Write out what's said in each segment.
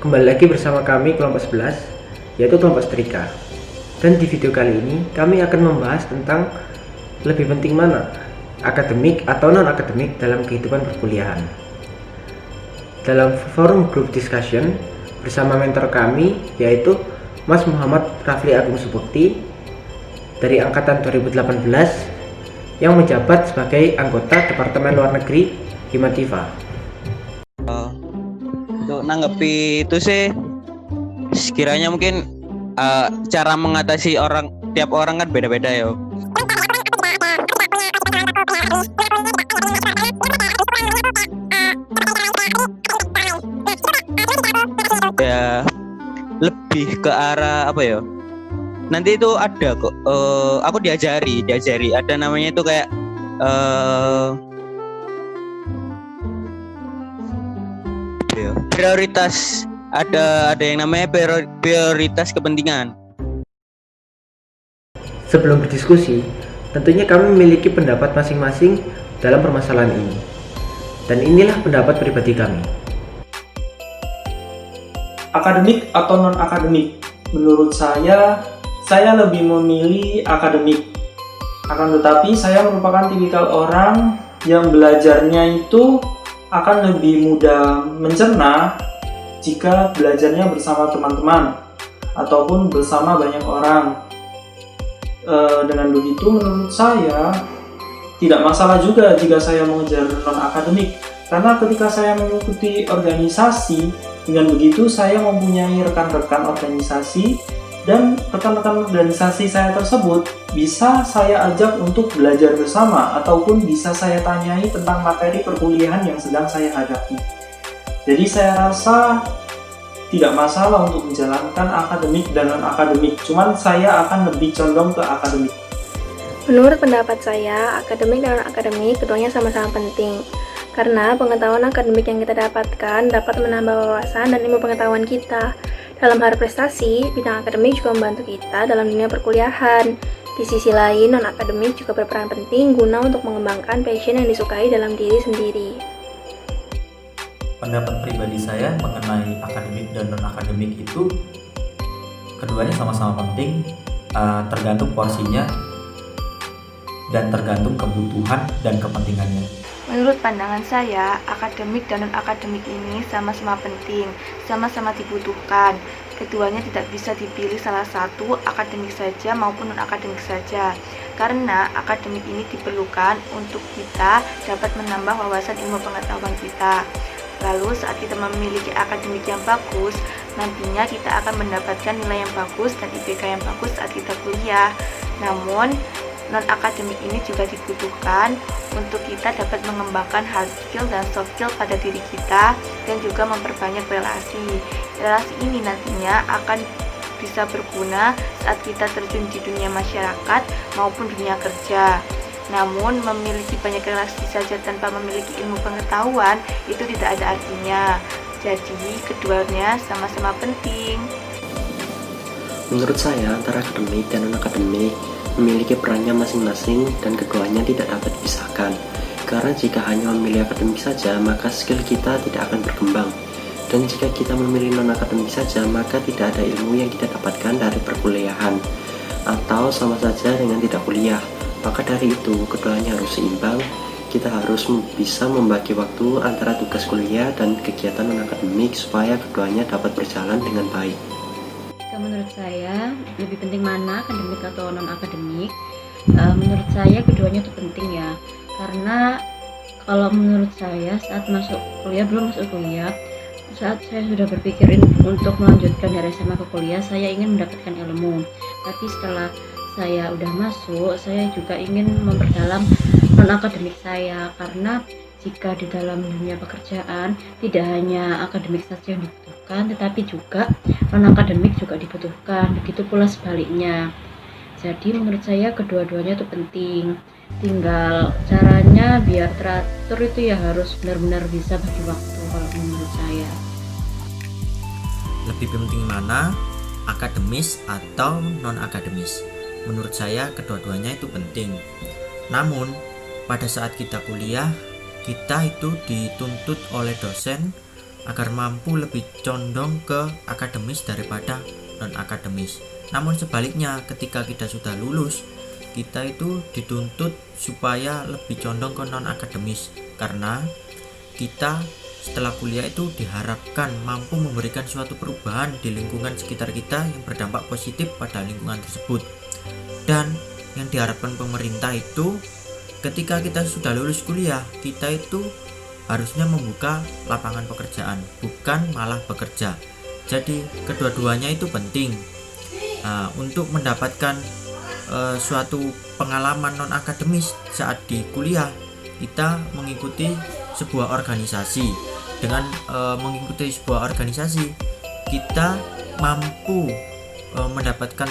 Kembali lagi bersama kami kelompok 11, yaitu kelompok setrika. Dan di video kali ini kami akan membahas tentang lebih penting mana, akademik atau non-akademik dalam kehidupan perkuliahan. Dalam forum group discussion bersama mentor kami, yaitu Mas Muhammad Rafli Agung Subukti dari angkatan 2018 yang menjabat sebagai anggota Departemen Luar Negeri Himativa. Untuk nanggepi itu sih sekiranya mungkin cara mengatasi tiap orang kan beda-beda ya. Ya lebih ke arah apa ya? Nanti itu ada kok. Aku diajari ada namanya itu kayak prioritas, ada yang namanya prioritas kepentingan. Sebelum berdiskusi, tentunya kami memiliki pendapat masing-masing dalam permasalahan ini. Dan inilah pendapat pribadi kami. Akademik atau non-akademik? Menurut saya lebih memilih akademik. Akan tetapi saya merupakan tipikal orang yang belajarnya itu akan lebih mudah mencerna jika belajarnya bersama teman-teman ataupun bersama banyak orang. Dengan begitu menurut saya tidak masalah juga jika saya mengejar non-akademik, karena ketika saya mengikuti organisasi, dengan begitu saya mempunyai rekan-rekan organisasi, dan rekan-rekan organisasi saya tersebut bisa saya ajak untuk belajar bersama ataupun bisa saya tanyai tentang materi perkuliahan yang sedang saya hadapi. Jadi saya rasa tidak masalah untuk menjalankan akademik dan non-akademik, cuman saya akan lebih condong ke akademik. Menurut pendapat saya, akademik dan non-akademik keduanya sama-sama penting. Karena pengetahuan akademik yang kita dapatkan dapat menambah wawasan dan ilmu pengetahuan kita. Dalam hal prestasi, bidang akademik juga membantu kita dalam dunia perkuliahan. Di sisi lain, non-akademik juga berperan penting guna untuk mengembangkan passion yang disukai dalam diri sendiri. Pendapat pribadi saya mengenai akademik dan non-akademik itu keduanya sama-sama penting, tergantung porsinya dan tergantung kebutuhan dan kepentingannya. Menurut pandangan saya, akademik dan non-akademik ini sama-sama penting, sama-sama dibutuhkan. Keduanya tidak bisa dipilih salah satu, akademik saja maupun non-akademik saja. Karena akademik ini diperlukan untuk kita dapat menambah wawasan ilmu pengetahuan kita. Lalu saat kita memiliki akademik yang bagus, nantinya kita akan mendapatkan nilai yang bagus dan IPK yang bagus saat kita kuliah. Namun, non-akademik ini juga dibutuhkan untuk kita dapat mengembangkan hard skill dan soft skill pada diri kita dan juga memperbanyak relasi. Relasi ini nantinya akan bisa berguna saat kita terjun di dunia masyarakat maupun dunia kerja. Namun, memiliki banyak relasi saja tanpa memiliki ilmu pengetahuan itu tidak ada artinya. Jadi, keduanya sama-sama penting. Menurut saya, antara akademik dan non-akademik memiliki perannya masing-masing dan keduanya tidak dapat dipisahkan. Karena jika hanya memilih akademik saja, maka skill kita tidak akan berkembang. Dan jika kita memilih non-akademik saja, maka tidak ada ilmu yang kita dapatkan dari perkuliahan, atau sama saja dengan tidak kuliah. Maka dari itu, keduanya harus seimbang. Kita harus bisa membagi waktu antara tugas kuliah dan kegiatan non-akademik supaya keduanya dapat berjalan dengan baik. Menurut saya, lebih penting mana, akademik atau non-akademik? Menurut saya keduanya itu penting ya. Karena kalau menurut saya saat belum masuk kuliah, saat saya sudah berpikirin untuk melanjutkan dari SMA ke kuliah, saya ingin mendapatkan ilmu. Tapi setelah saya udah masuk, saya juga ingin memperdalam non-akademik saya. Karena jika di dalam dunia pekerjaan tidak hanya akademik saja yang dibutuhkan, tetapi juga non-akademik juga dibutuhkan. Begitu pula sebaliknya. Jadi menurut saya kedua-duanya itu penting. Tinggal caranya biar teratur itu ya harus benar-benar bisa bagi waktu kalau menurut saya. Lebih penting mana, akademis atau non-akademis? Menurut saya kedua-duanya itu penting. Namun pada saat kita kuliah, kita itu dituntut oleh dosen agar mampu lebih condong ke akademis daripada non-akademis. Namun sebaliknya, ketika kita sudah lulus, kita itu dituntut supaya lebih condong ke non-akademis, karena kita setelah kuliah itu diharapkan mampu memberikan suatu perubahan di lingkungan sekitar kita yang berdampak positif pada lingkungan tersebut. Dan yang diharapkan pemerintah itu ketika kita sudah lulus kuliah, kita itu harusnya membuka lapangan pekerjaan, bukan malah bekerja. Jadi kedua-duanya itu penting. Untuk mendapatkan suatu pengalaman non-akademis saat di kuliah, kita mengikuti sebuah organisasi. Dengan mengikuti sebuah organisasi, kita mampu mendapatkan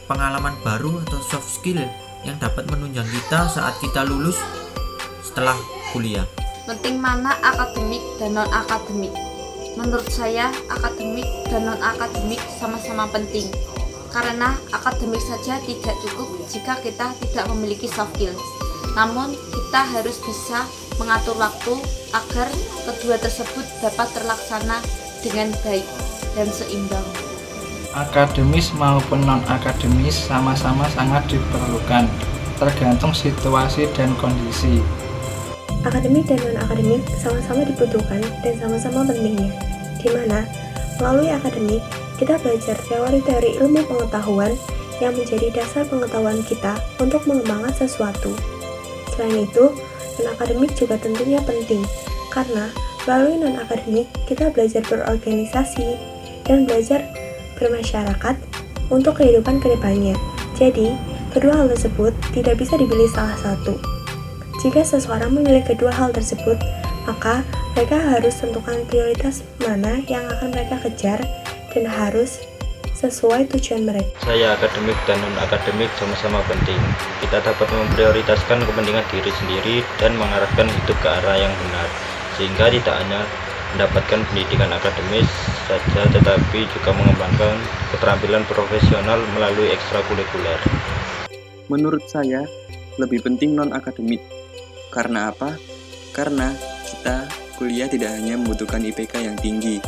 pengalaman baru atau soft skill yang dapat menunjang kita saat kita lulus setelah kuliah. Penting mana akademik dan non-akademik? Menurut saya, akademik dan non-akademik sama-sama penting. Karena akademik saja tidak cukup jika kita tidak memiliki soft skill. Namun, kita harus bisa mengatur waktu agar kedua tersebut dapat terlaksana dengan baik dan seimbang. Akademis maupun non-akademis sama-sama sangat diperlukan, tergantung situasi dan kondisi. Akademik dan non-akademik sama-sama dibutuhkan dan sama-sama pentingnya, di mana melalui akademik kita belajar teori-teori ilmu pengetahuan yang menjadi dasar pengetahuan kita untuk mengembangkan sesuatu. Selain itu, non-akademik juga tentunya penting, karena melalui non-akademik kita belajar berorganisasi dan belajar bermasyarakat untuk kehidupan kedepannya. Jadi, kedua hal tersebut tidak bisa dipilih salah satu. Jika seseorang memilih kedua hal tersebut, maka mereka harus tentukan prioritas mana yang akan mereka kejar dan harus sesuai tujuan mereka. Saya akademik dan non-akademik sama-sama penting. Kita dapat memprioritaskan kepentingan diri sendiri dan mengarahkan hidup ke arah yang benar, sehingga tidak hanya mendapatkan pendidikan akademis saja, tetapi juga mengembangkan keterampilan profesional melalui ekstrakurikuler. Menurut saya, lebih penting non-akademik. Karena apa? Karena kita kuliah tidak hanya membutuhkan IPK yang tinggi,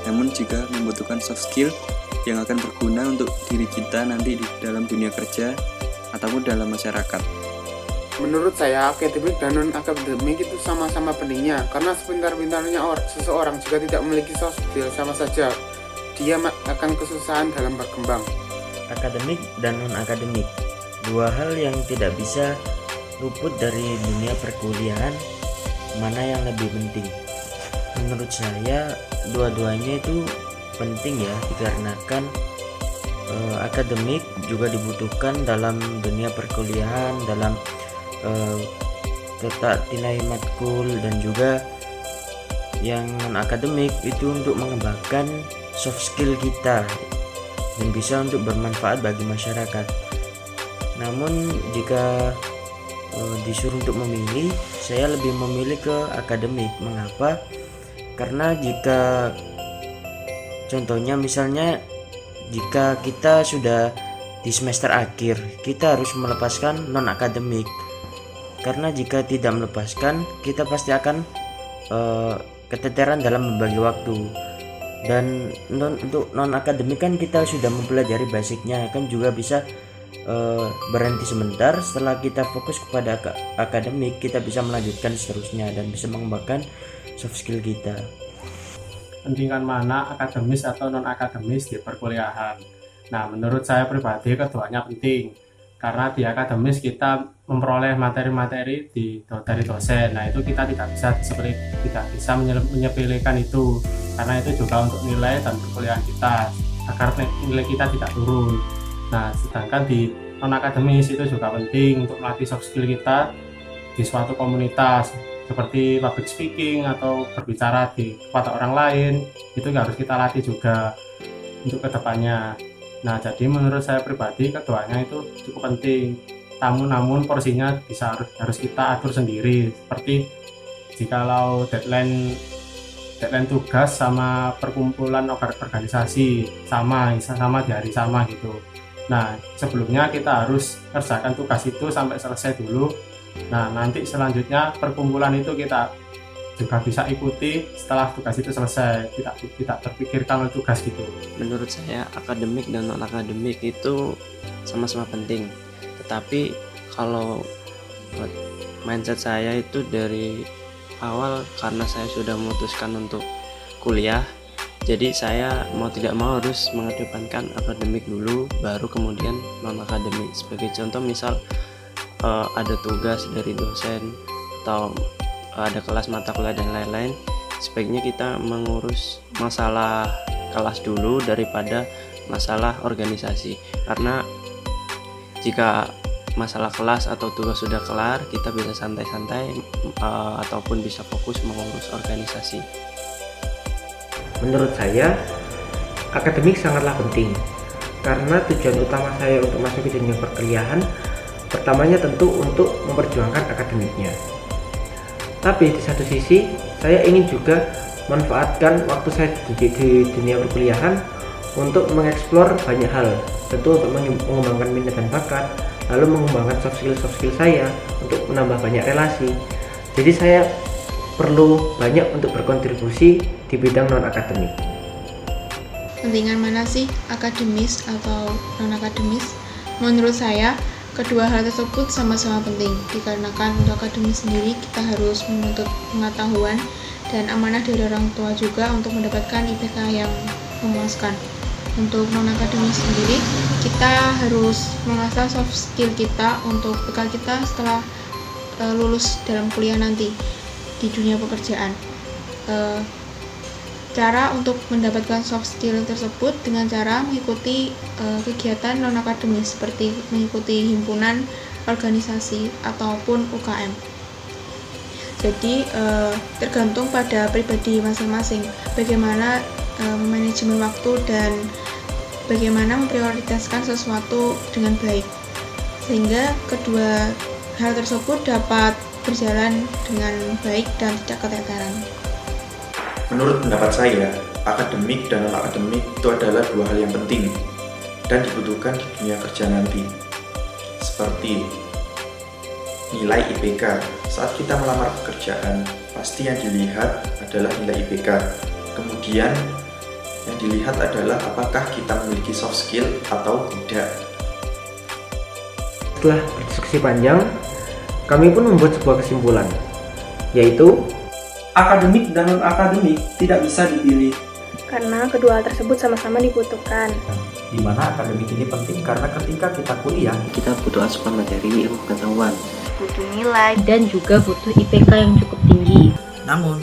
namun juga membutuhkan soft skill yang akan berguna untuk diri kita nanti di dalam dunia kerja ataupun dalam masyarakat. Menurut saya, akademik dan non-akademik itu sama-sama pentingnya, karena sepintar-pintarnya seseorang jika tidak memiliki soft skill, sama saja dia akan kesusahan dalam berkembang. Akademik dan non-akademik, dua hal yang tidak bisa luput dari dunia perkuliahan. Mana yang lebih penting? Menurut saya, dua-duanya itu penting ya, dikarenakan akademik juga dibutuhkan dalam dunia perkuliahan, dalam tata nilai matkul, dan juga yang non akademik itu untuk mengembangkan soft skill kita dan bisa untuk bermanfaat bagi masyarakat. Namun jika disuruh untuk memilih, saya lebih memilih ke akademik. Mengapa? Karena jika contohnya misalnya jika kita sudah di semester akhir, kita harus melepaskan non akademik, karena jika tidak melepaskan kita pasti akan keteteran dalam membagi waktu. Dan untuk non akademik kan kita sudah mempelajari basicnya, kan juga bisa berhenti sebentar. Setelah kita fokus kepada akademik, kita bisa melanjutkan seterusnya dan bisa mengembangkan soft skill kita. Pentingkan mana akademis atau non akademis di perkuliahan? Nah, menurut saya pribadi keduanya penting, karena di akademis kita memperoleh materi-materi dari dosen. Nah, itu kita tidak bisa menyepelekan itu, karena itu juga untuk nilai dan perkuliahan kita, agar nilai kita tidak turun. Nah, sedangkan di non-akademis itu juga penting untuk melatih soft skill kita di suatu komunitas, seperti public speaking atau berbicara kepada orang lain. Itu harus kita latih juga untuk kedepannya. Nah, jadi menurut saya pribadi keduanya itu cukup penting. Namun porsinya harus kita atur sendiri. Seperti jikalau deadline tugas sama perkumpulan organisasi sama di hari sama gitu. Nah, sebelumnya kita harus kerjakan tugas itu sampai selesai dulu. Nah, nanti selanjutnya perkumpulan itu kita juga bisa ikuti setelah tugas itu selesai, tidak terpikir kalau tugas gitu. Menurut saya akademik dan non akademik itu sama-sama penting, tetapi kalau mindset saya itu dari awal karena saya sudah memutuskan untuk kuliah, jadi saya mau tidak mau harus mengedepankan akademik dulu baru kemudian non akademik. Sebagai contoh misal ada tugas dari dosen atau ada kelas mata kuliah dan lain-lain, sebaiknya kita mengurus masalah kelas dulu daripada masalah organisasi, karena jika masalah kelas atau tugas sudah kelar, kita bisa santai-santai ataupun bisa fokus mengurus organisasi. Menurut saya, akademik sangatlah penting karena tujuan utama saya untuk masuk ke dunia perkuliahan pertamanya tentu untuk memperjuangkan akademiknya. Tapi di satu sisi, saya ingin juga manfaatkan waktu saya di dunia perkuliahan untuk mengeksplor banyak hal, tentu untuk mengembangkan minat dan bakat, lalu mengembangkan soft skill saya untuk menambah banyak relasi. Jadi saya perlu banyak untuk berkontribusi di bidang non akademik. Pentingan mana sih akademis atau non akademis? Menurut saya kedua hal tersebut sama-sama penting, dikarenakan untuk akademis sendiri kita harus menuntut pengetahuan dan amanah dari orang tua juga untuk mendapatkan IPK yang memuaskan. Untuk non akademis sendiri kita harus mengasah soft skill kita untuk bekal kita setelah lulus dalam kuliah nanti di dunia pekerjaan. Cara untuk mendapatkan soft skill tersebut dengan cara mengikuti kegiatan non akademis seperti mengikuti himpunan, organisasi ataupun UKM. Jadi tergantung pada pribadi masing-masing bagaimana manajemen waktu dan bagaimana memprioritaskan sesuatu dengan baik, sehingga kedua hal tersebut dapat berjalan dengan baik dan tidak keteteran. Menurut pendapat saya, akademik dan non-akademik itu adalah dua hal yang penting dan dibutuhkan di dunia kerja nanti. Seperti nilai IPK, saat kita melamar pekerjaan, pasti yang dilihat adalah nilai IPK. Kemudian yang dilihat adalah apakah kita memiliki soft skill atau tidak. Setelah berdiskusi panjang, kami pun membuat sebuah kesimpulan, yaitu akademik dan non-akademik tidak bisa dipilih. Karena kedua hal tersebut sama-sama dibutuhkan. Di mana akademik ini penting karena ketika kita kuliah, kita butuh asupan materi ilmu pengetahuan, butuh nilai, dan juga butuh IPK yang cukup tinggi. Namun,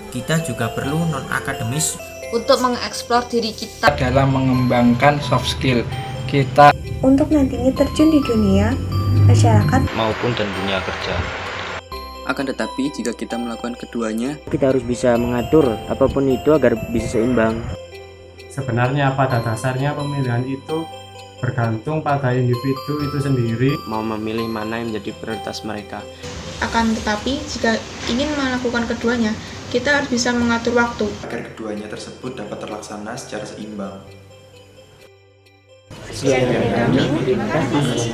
kita juga perlu non-akademis untuk mengeksplor diri kita dalam mengembangkan soft skill kita untuk nantinya terjun di dunia masyarakat maupun dan dunia kerja. Akan tetapi jika kita melakukan keduanya, kita harus bisa mengatur apapun itu agar bisa seimbang. Sebenarnya pada dasarnya pemilihan itu bergantung pada individu itu sendiri mau memilih mana yang menjadi prioritas mereka. Akan tetapi jika ingin melakukan keduanya, kita harus bisa mengatur waktu agar keduanya tersebut dapat terlaksana secara seimbang. Sekian dari kami, terima kasih.